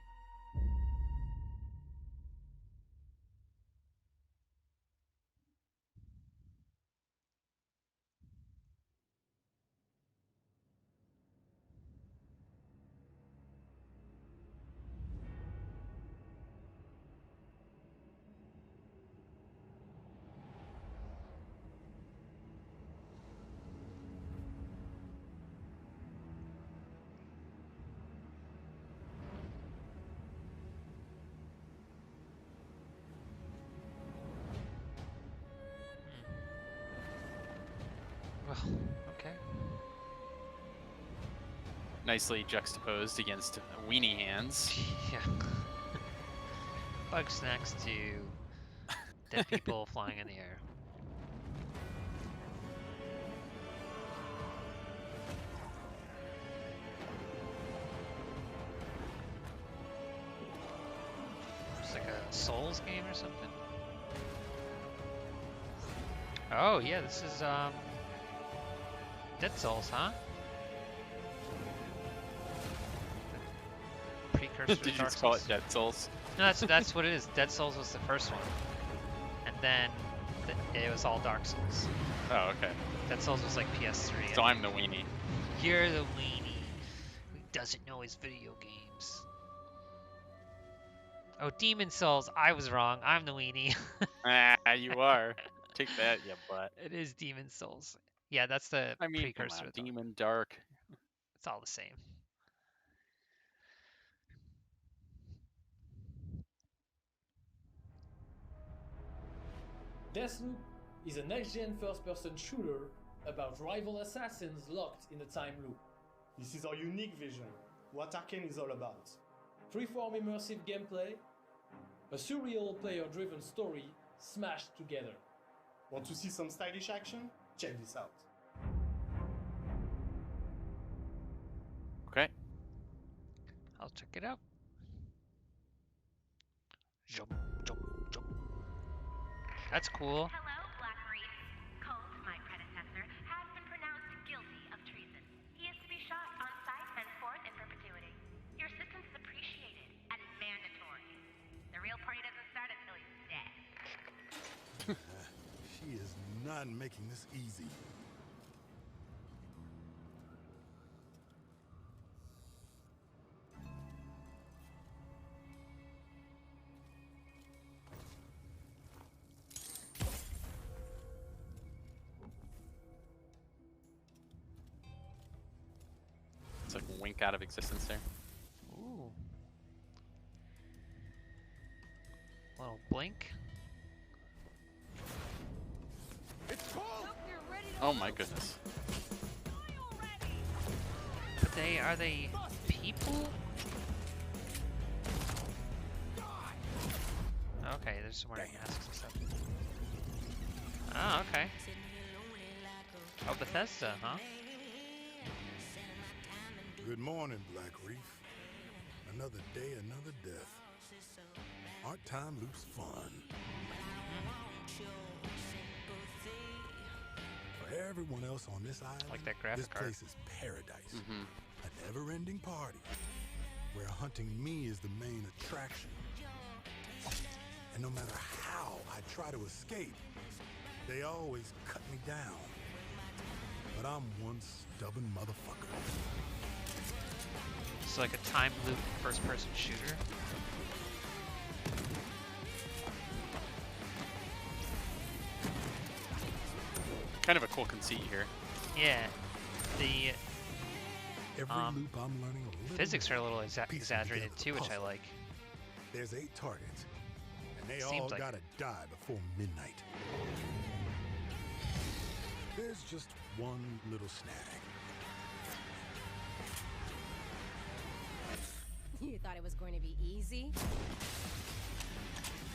Well, okay. Nicely juxtaposed against weenie hands. Yeah. Bug Snacks to dead people flying in the air. It's like a Souls game or something. Oh yeah, this is Dead Souls, huh? Precursor to Did you Dark just call Souls. it Dead Souls? No, that's what it is. Dead Souls was the first one, and then it was all Dark Souls. Oh, okay. Dead Souls was like PS3. So I'm the weenie. You're the weenie who doesn't know his video games. Oh, Demon Souls. I was wrong. I'm the weenie. Ah, you are. Take that, you butt. It is Demon Souls. Yeah, that's the I mean, come precursor. on, though. Demon Dark. It's all the same. Deathloop is a next-gen first-person shooter about rival assassins locked in a time loop. This is our unique vision, what Arkane is all about. Freeform immersive gameplay, a surreal player-driven story smashed together. Want to see some stylish action? Check this out. Okay. I'll check it out. Jump, jump, jump. That's cool. Hello, Black Reef. Colt, my predecessor, has been pronounced guilty of treason. He is to be shot on sight henceforth in perpetuity. Your assistance is appreciated and mandatory. The real party doesn't start until he's dead. She is not making this easy. It's like wink out of existence there. Ooh. Little blink. Oh my goodness. But are they people? Okay, they're just wearing masks and stuff. Oh, okay. Oh, Bethesda, huh? Good morning, Black Reef. Another day, another death. Aren't time loops fun? For everyone else on this island, like that graphic this place is paradise. A never-ending party where hunting me is the main attraction. And no matter how I try to escape, they always cut me down. But I'm one stubborn motherfucker. It's like a time loop first-person shooter. Kind of a cool conceit here. Yeah, the Every loop I'm learning a little physics are a little exaggerated too, which I like. There's 8 targets, and they Seems all like gotta die before midnight. There's just one little snag. You thought it was going to be easy?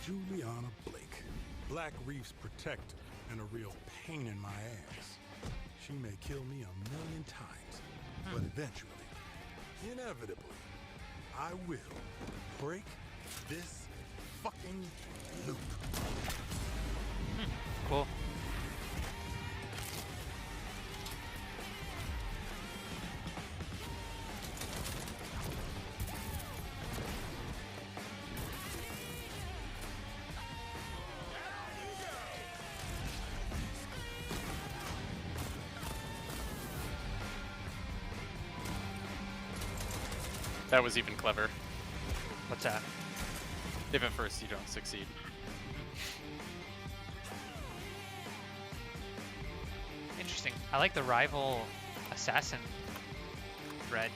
Juliana Blake, Black Reef's protector, and a real pain in my ass. She may kill me 1,000,000 times, but eventually, inevitably, I will break this fucking loop. Cool. That was even clever. What's that? If at first you don't succeed. Interesting. I like the rival assassin thread.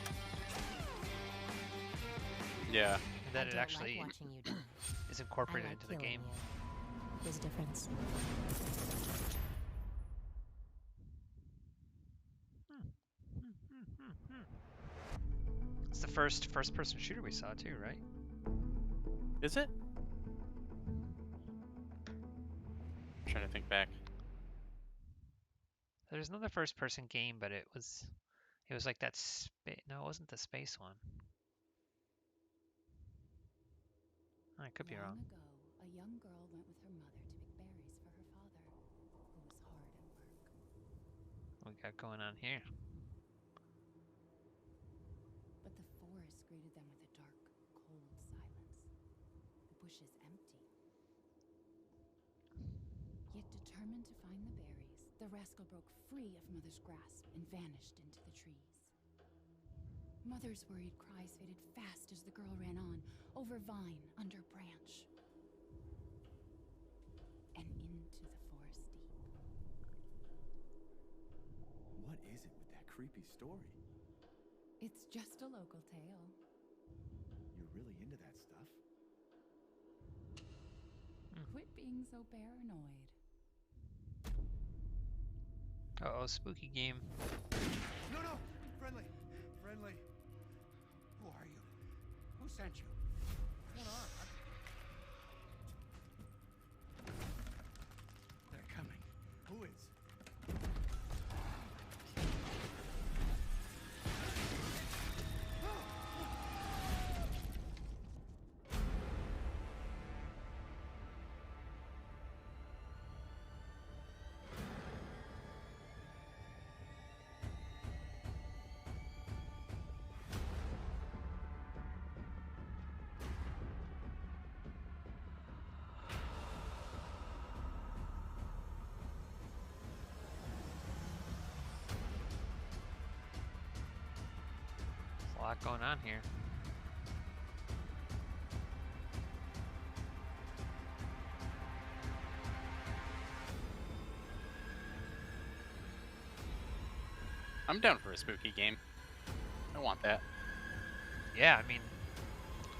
Yeah. That it actually is incorporated I like into the killing game. you. There's a difference. It's the first-person shooter we saw too, right? Is it? I'm trying to think back. There's another first-person game, but it was like that no, it wasn't the space one. I could be wrong. Long ago, a young girl went with her mother to pick berries for her father, who was hard at work. What we got going on here? But the forest greeted them with a dark, cold silence. The bushes empty. Yet determined to find the berries, the rascal broke free of Mother's grasp and vanished into the trees. Mother's worried cries faded fast as the girl ran on, over vine, under branch, and into the forest deep. What is it with that creepy story? It's just a local tale. You're really into that stuff? Quit being so paranoid. Uh-oh, spooky game. No, no! Friendly! Friendly! Who are you? Who sent you? What's going on? They're coming. Who is? A lot going on here. I'm down for a spooky game. I want that. Yeah, I mean,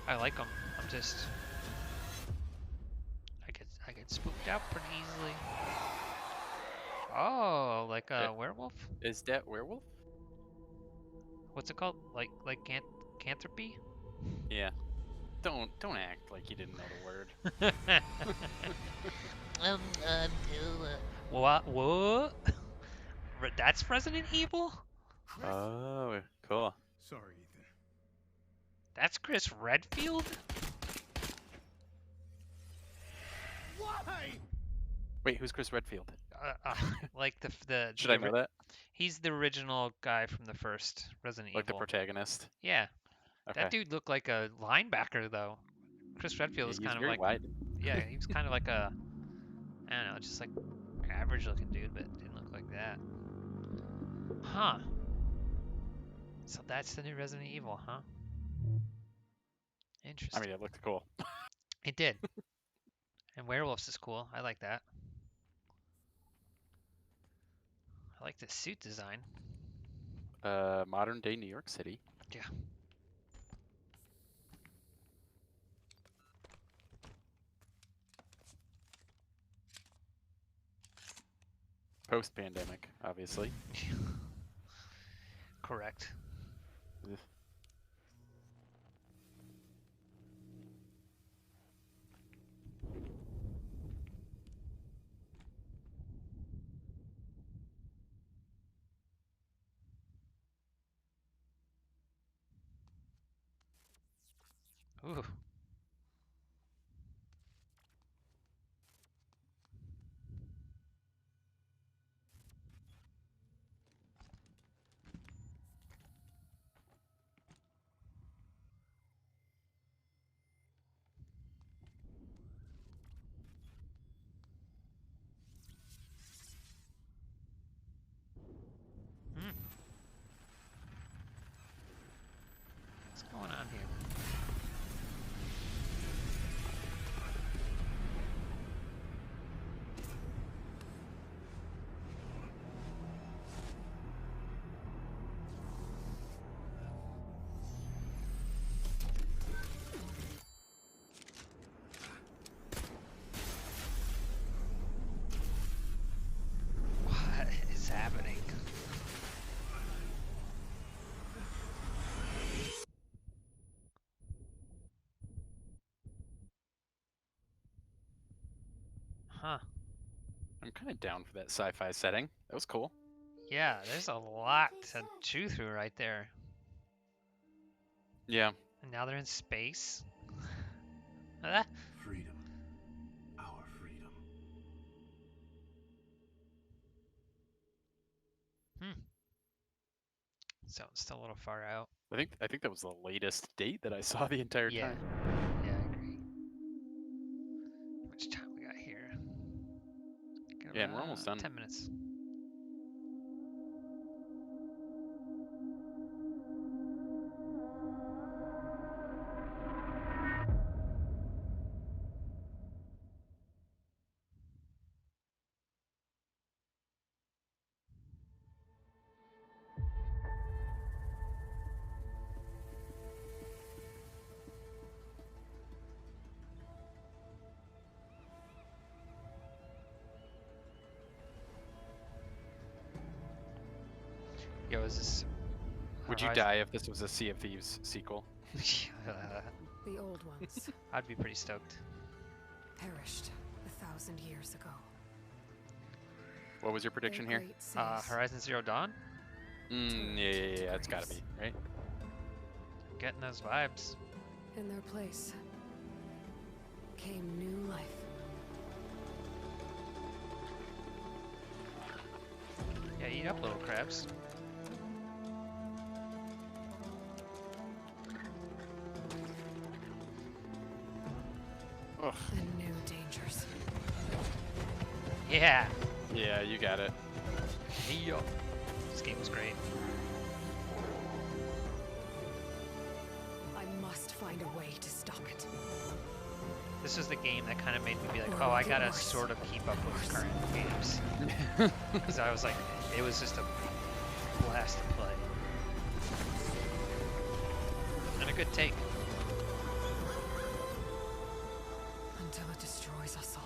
I like them. I'm just, I get spooked out pretty easily. Oh, like a werewolf? Is that werewolf? What's it called? Like canthropy? Yeah. Don't act like you didn't know the word. What? That's Resident Evil? Oh, cool. Sorry, Ethan. That's Chris Redfield? Why? Wait, who's Chris Redfield? Like the Should I know that? He's the original guy from the first Resident Evil. Like the protagonist? Yeah. Okay. That dude looked like a linebacker, though. Chris Redfield was kind of like... wide. Yeah, he was kind of like a... I don't know, just like average-looking dude, but didn't look like that. Huh. So that's the new Resident Evil, huh? Interesting. I mean, it looked cool. It did. And werewolves is cool. I like that. I like the suit design. Modern day New York City. Yeah. Post-pandemic, obviously. Correct. Ugh. Ooh. What's going on here? What is happening? Huh. I'm kind of down for that sci-fi setting. That was cool. Yeah, there's a lot to chew through right there. Yeah. And now they're in space. Ah. Freedom. Our freedom. So it's still a little far out. I think that was the latest date that I saw the entire time. Yeah, I agree. How much time we got here? Got Yeah, and we're almost about done. 10 minutes. Yo, is this... Would you die if this was a Sea of Thieves sequel? The old ones I'd be pretty stoked. perished 1,000 years ago. What was your prediction here? Horizon Zero Dawn? Yeah, it's gotta be, right? Getting those vibes. In their place came new life. Yeah, eat up, little crabs. Ugh. And new dangers. Yeah. Yeah, you got it. Hey, this game was great. I must find a way to stop it. This was the game that kind of made me be like, oh, I gotta sort of keep up with the current games. Because I was like, it was just a blast to play. good take. Until it destroys us all.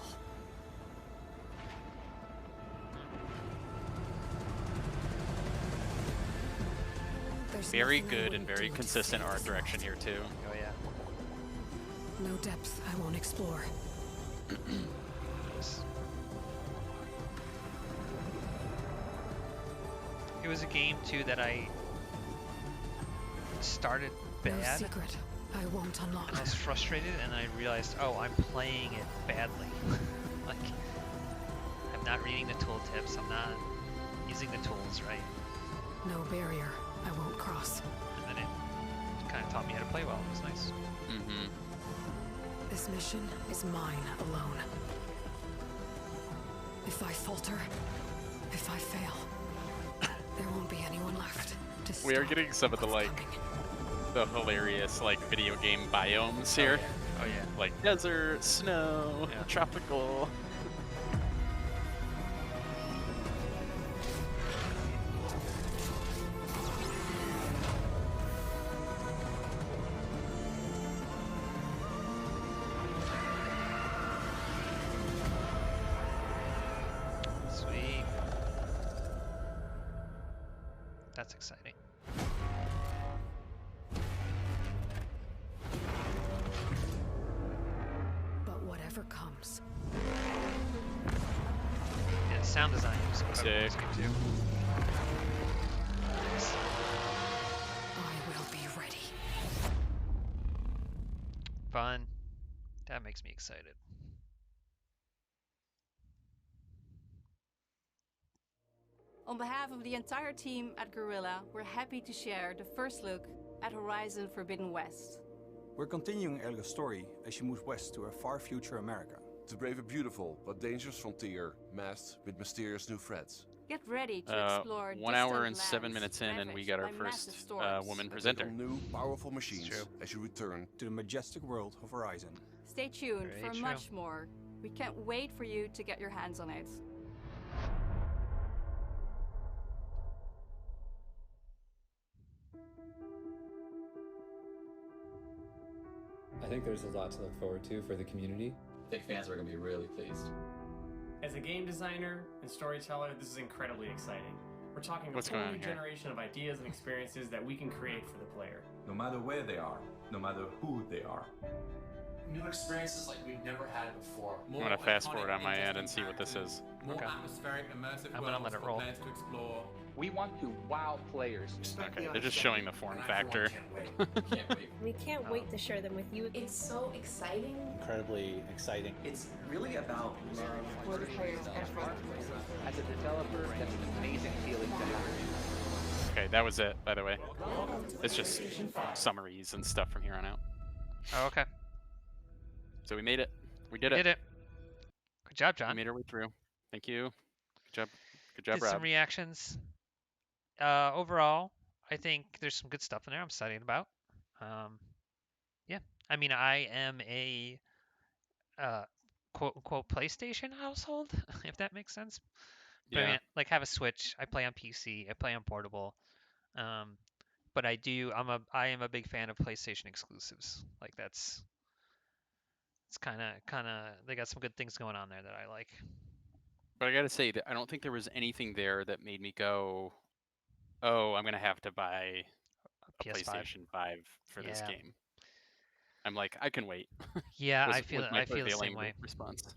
There's Very nothing I good and wouldn't very do to consistent save art this direction here too. Oh yeah. No depth I won't explore. It was a game too that I started No bad. secret I won't unlock. I was frustrated, and I realized, oh, I'm playing it badly. Like, I'm not reading the tooltips. I'm not using the tools right. No barrier I won't cross. And then it kind of taught me how to play well. It was nice. Mm-hmm. This mission is mine alone. If I falter, if I fail, there won't be anyone left to stop. We are getting some of the the hilarious video game biomes here. Oh yeah. Like desert, snow, tropical. Sweet. That's exciting. But whatever comes. Yeah, sound design was Sick. good too. I will be ready. Fun. That makes me excited. On behalf of the entire team at Guerrilla, we're happy to share the first look at Horizon Forbidden West. We're continuing Elga's story as she moves west to a far future America. To brave a beautiful but dangerous frontier, masked with mysterious new threats. Get ready to explore 1 hour and distant 7 lands minutes in, and we got our ravaged by massive first storms. woman And presenter. take on new, powerful machines as you return to the majestic world of Horizon. Stay tuned Very for true. much more. We can't wait for you to get your hands on it. I think there's a lot to look forward to for the community. I think fans are going to be really pleased. As a game designer and storyteller, this is incredibly exciting. We're talking What's a going whole on new here? generation of ideas and experiences that we can create for the player. No matter where they are, no matter who they are. New experiences like we've never had before. I'm gonna fast forward on my end and see what this is. More Okay. atmospheric, immersive I'm gonna let worlds it for roll. players to explore. We want to wow players. Okay, they're just showing the form factor. We can't wait to share them with you. It's so exciting. Incredibly exciting. It's really about love For the players and for the players. As a developer, that's an amazing feeling to have. Okay, that was it, by the way. It's just summaries and stuff from here on out. Oh, okay. So we made it. We did We it. did it. Good job, We John. made our way through. Thank you. Good job. Good job, Did Rob. some reactions. Overall, I think there's some good stuff in there I'm excited about. Yeah, I mean, I am a quote unquote PlayStation household, if that makes sense. But I Yeah. mean, like, have a Switch. I play on PC. I play on portable. But I am a big fan of PlayStation exclusives. Like, it's kind of they got some good things going on there that I like. But I gotta say that I don't think there was anything there that made me go, "Oh, I'm gonna have to buy a PS5. PlayStation 5 for this Yeah. game." I'm like, I can wait. Yeah, was, I feel was my the same prevailing way. response.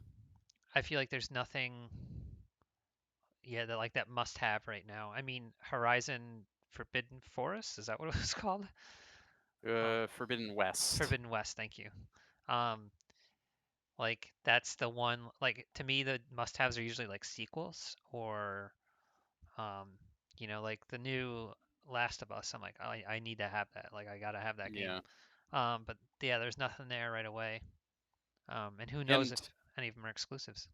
I feel like there's nothing, that must have right now. I mean, Horizon Forbidden Forest, is that what it was called? Forbidden West. Forbidden West, thank you. Like, that's the one, like, to me, the must-haves are usually like sequels or, like the new Last of Us. I'm like, I need to have that. Like, I gotta have that game. But yeah, there's nothing there right away. And who knows if any of them are exclusives.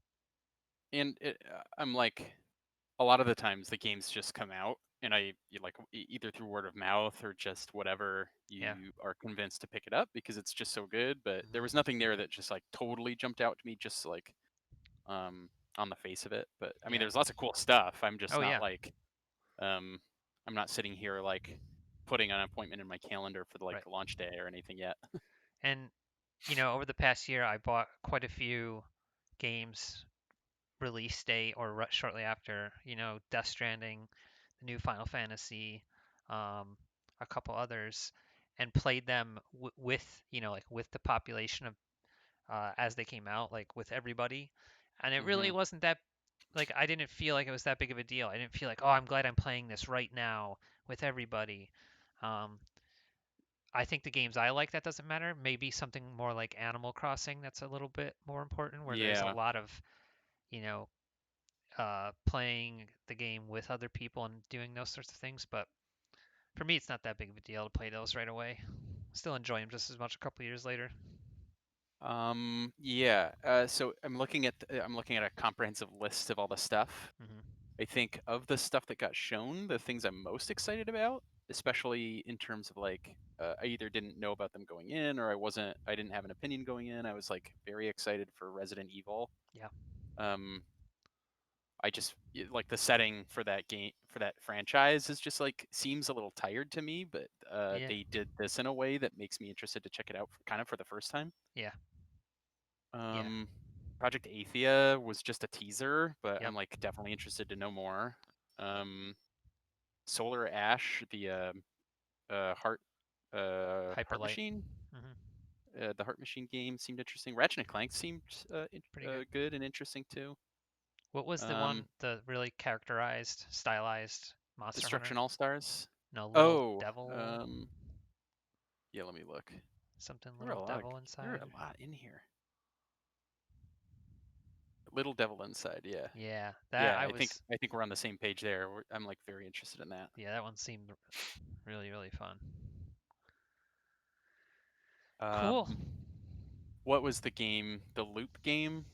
And I'm like, a lot of the times the games just come out, and either through word of mouth or just whatever, you are convinced to pick it up because it's just so good. But there was nothing there that just like totally jumped out to me, just like on the face of it. But I mean, there's lots of cool stuff. I'm just not like, I'm not sitting here like putting an appointment in my calendar for like launch day or anything yet. And over the past year, I bought quite a few games release date or shortly after. Death Stranding, the new Final Fantasy, a couple others, and played them with with the population of as they came out, like with everybody. And it really wasn't that, like, I didn't feel like it was that big of a deal. I didn't feel like, oh, I'm glad I'm playing this right now with everybody. I think the games I like, that doesn't matter. Maybe something more like Animal Crossing that's a little bit more important, where there's a lot of, playing the game with other people and doing those sorts of things. But for me, it's not that big of a deal to play those right away. Still enjoy them just as much a couple years later. Yeah. So I'm looking at a comprehensive list of all the stuff. I think of the stuff that got shown, the things I'm most excited about, especially in terms of like I either didn't know about them going in, or I didn't have an opinion going in. I was like very excited for Resident Evil. Yeah. I just like the setting for that game, for that franchise, is just like seems a little tired to me, but they did this in a way that makes me interested to check it out kind of for the first time. Yeah. Project Athia was just a teaser, but I'm like definitely interested to know more. Solar Ash, the Heart Machine. The Heart Machine game seemed interesting. Ratchet and Clank seemed good and interesting too. What was the one, the really characterized, stylized Monster Destruction Hunter? All-Stars? No, Little Devil? Yeah, let me look. Something Little Devil Inside? There are a lot in here. Little Devil Inside, yeah. Yeah, I think we're on the same page there. I'm like very interested in that. Yeah, that one seemed really, really fun. Cool. What was the game? The Loop game?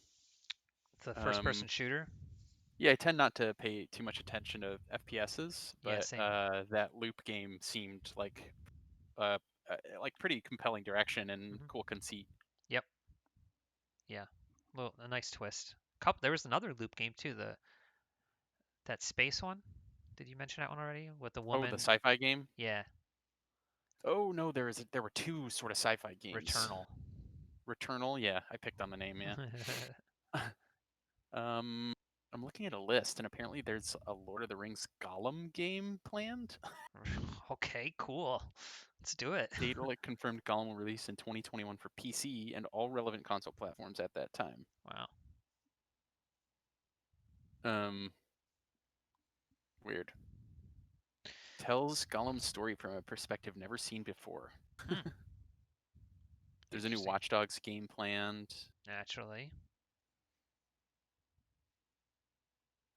The first-person shooter? Yeah, I tend not to pay too much attention to FPSs, but that Loop game seemed like pretty compelling direction and cool conceit. Yep. Yeah, well, a nice twist. There was another Loop game too, that space one. Did you mention that one already? With the woman? Oh, the sci-fi game? Yeah. Oh no, there were two sort of sci-fi games. Returnal, yeah, I picked on the name, yeah. I'm looking at a list, and apparently there's a Lord of the Rings Gollum game planned. Okay, cool. Let's do it. Date confirmed Gollum will release in 2021 for PC and all relevant console platforms at that time. Wow. Weird. Tells Gollum's story from a perspective never seen before. There's a new Watch Dogs game planned. Naturally.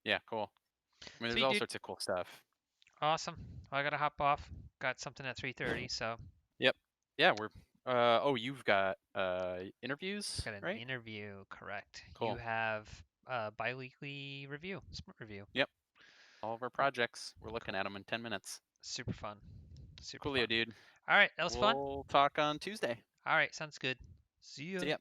Yeah, cool. I mean, there's all sorts of cool stuff. Awesome. Well, I gotta hop off. Got something at 3:30, so. Yep. Yeah, we're. You've got interviews, Got an right? interview, correct. Cool. You have a bi-weekly review, sprint review. Yep. All of our projects. We're looking at them in 10 minutes. Super fun. Coolio, dude. All right, that was fun. We'll talk on Tuesday. All right, sounds good. See ya. See ya.